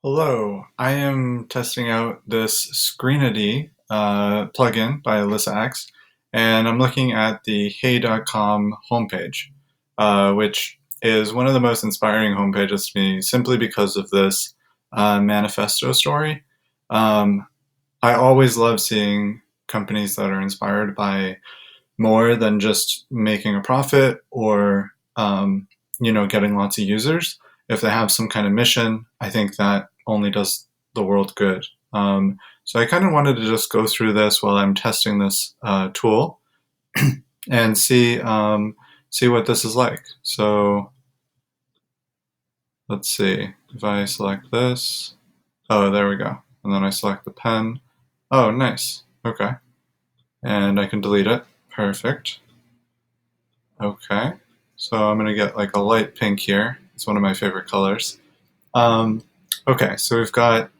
Hello, I am testing out this Screenity plugin by Alyssa X, and I'm looking at the hey.com homepage, which is one of the most inspiring homepages to me simply because of this manifesto story. Um, I always love seeing companies that are inspired by more than just making a profit or getting lots of users. If they have some kind of mission, I think that only does the world good. So I kind of wanted to just go through this while I'm testing this tool and see what this is like. So let's see if I select this. Oh, there we go. And then I select the pen. Oh, nice. Okay. And I can delete it. Perfect. Okay, so I'm gonna get like a light pink here. It's one of my favorite colors. Um, okay, so we've got,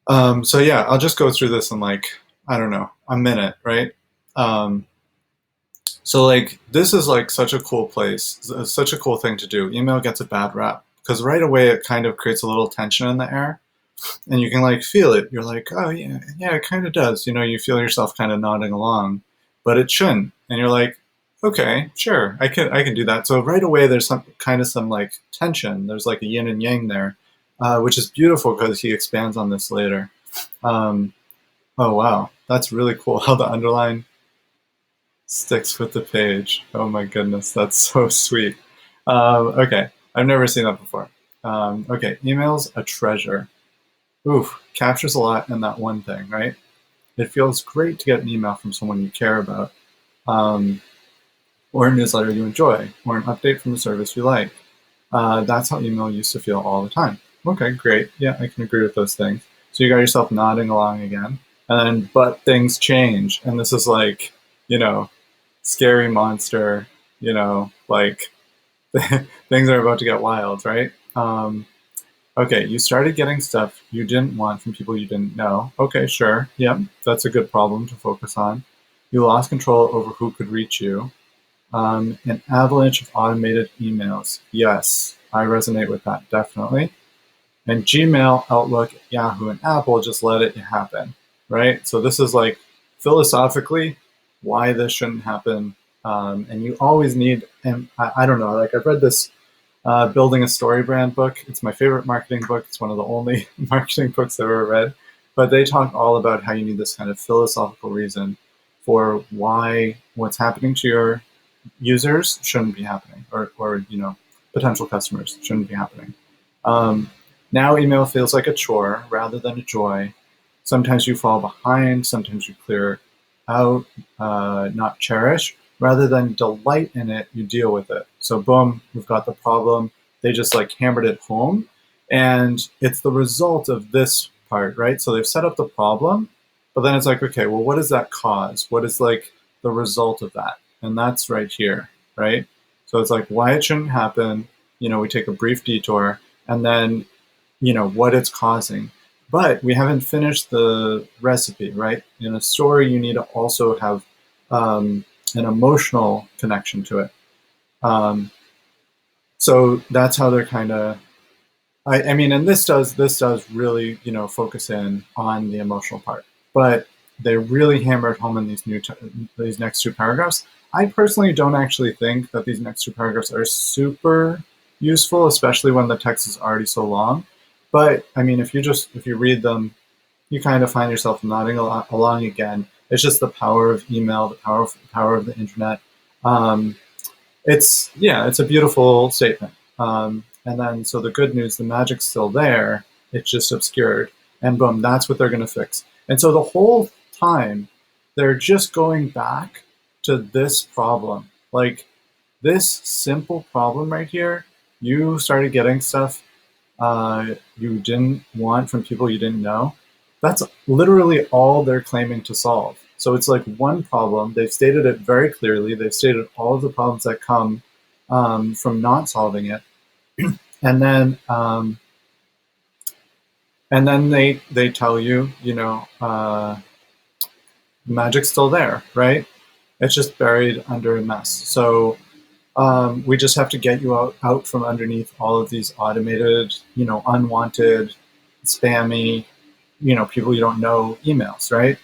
so yeah, I'll just go through this in like, I don't know, a minute, right? Um, so like, this is like such a cool place, such a cool thing to do. Email gets a bad rap because right away it kind of creates a little tension in the air and you can like feel it. You're like, oh yeah, yeah, it kind of does. You feel yourself kind of nodding along, but it shouldn't. And you're like, okay, sure, I can do that. So right away, there's some like tension. There's like a yin and yang there, which is beautiful because he expands on this later. Um, oh wow, that's really cool how the underline sticks with the page. Oh my goodness, that's so sweet. Okay, I've never seen that before. Okay, email's a treasure. Oof, captures a lot in that one thing, right? It feels great to get an email from someone you care about, or a newsletter you enjoy, or an update from a service you like. That's how email used to feel all the time. Okay, great. Yeah, I can agree with those things. So you got yourself nodding along again. And then, but things change. And this is like, you know, scary monster, like things are about to get wild, right? Okay, you started getting stuff you didn't want from people you didn't know. Okay, sure. Yep, that's a good problem to focus on. You lost control over who could reach you. An avalanche of automated emails. Yes, I resonate with that, definitely. And Gmail, Outlook, Yahoo, and Apple just let it happen, right? So this is like philosophically why this shouldn't happen. And you always need, and I don't know, like I've read this Building a Story Brand book. It's my favorite marketing book. It's one of the only marketing books I've ever read. But they talk all about how you need this kind of philosophical reason for why what's happening to your users shouldn't be happening, or potential customers shouldn't be happening. Um, Now email feels like a chore rather than a joy. Sometimes you fall behind, sometimes you clear out, not cherish. Rather than delight in it, you deal with it. So boom, we've got the problem. They just like hammered it home. And it's the result of this part, right? So they've set up the problem, but then it's like, okay, well, what does that cause? What is like the result of that? And that's right here, right? So it's like why it shouldn't happen. We take a brief detour and then, what it's causing. But we haven't finished the recipe, right? In a story, you need to also have an emotional connection to it. Um, so that's how they're kind of. I mean, and this does really focus in on the emotional part, but they really hammer it home in these next two paragraphs. I personally don't actually think that these next two paragraphs are super useful, especially when the text is already so long. But I mean, if you read them, you kind of find yourself nodding along again. It's just the power of email, the power of the internet. Um, it's a beautiful statement. And then so the good news, the magic's still there. It's just obscured, and boom, that's what they're going to fix. And so the whole time, they're just going back to this problem, like this simple problem right here. You started getting stuff you didn't want from people you didn't know. That's literally all they're claiming to solve. So it's like one problem. They've stated it very clearly. They've stated all of the problems that come from not solving it, and then they tell you, magic's still there, right? It's just buried under a mess. So we just have to get you out from underneath all of these automated, unwanted spammy, people you don't know emails, right?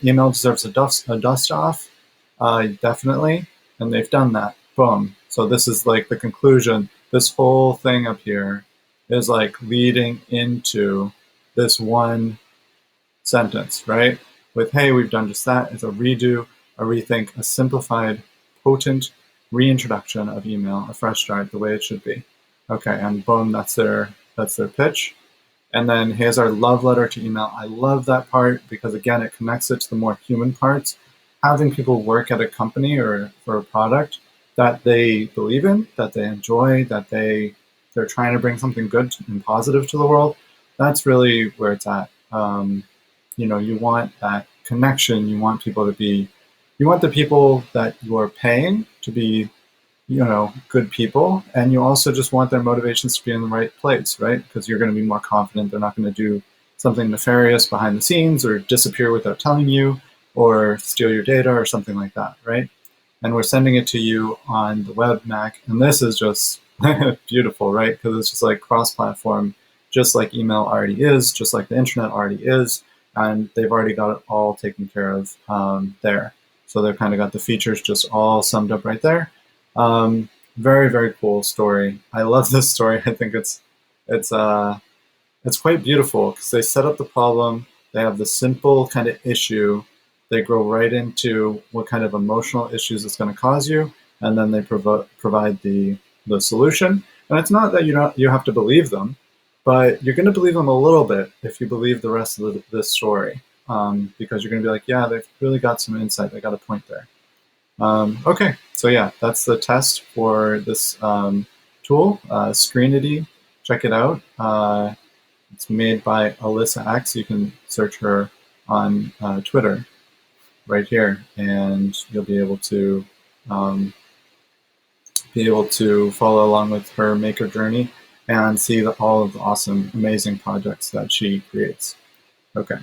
Email deserves a dust off, definitely, and they've done that. Boom. So this is like the conclusion. This whole thing up here is like leading into this one sentence, right? With, hey, we've done just that. It's a redo, a rethink, a simplified, potent reintroduction of email, a fresh start, the way it should be. Okay, and boom, that's their pitch. And then here's our love letter to email. I love that part because, again, it connects it to the more human parts. Having people work at a company or for a product that they believe in, that they enjoy, that they're trying to bring something good and positive to the world, that's really where it's at. You want that connection. You want the people that you're paying to be good people, and you also just want their motivations to be in the right place, right? Because you're going to be more confident they're not going to do something nefarious behind the scenes or disappear without telling you or steal your data or something like that, right? And we're sending it to you on the web, Mac, and this is just beautiful, right? Because it's just like cross-platform, just like email already is, just like the internet already is, and they've already got it all taken care of there. So they've kind of got the features just all summed up right there. Very, very cool story. I love this story. I think it's quite beautiful because they set up the problem. They have the simple kind of issue. They grow right into what kind of emotional issues it's going to cause you, and then they provide the solution. And it's not that you have to believe them, but you're going to believe them a little bit if you believe the rest of this story, because you're going to be like, yeah, they've really got some insight. They got a point there. Okay, so yeah, that's the test for this tool, Screenity. Check it out. It's made by Alyssa X. You can search her on Twitter right here, and you'll be able to follow along with her maker journey and see all of the awesome, amazing projects that she creates. Okay.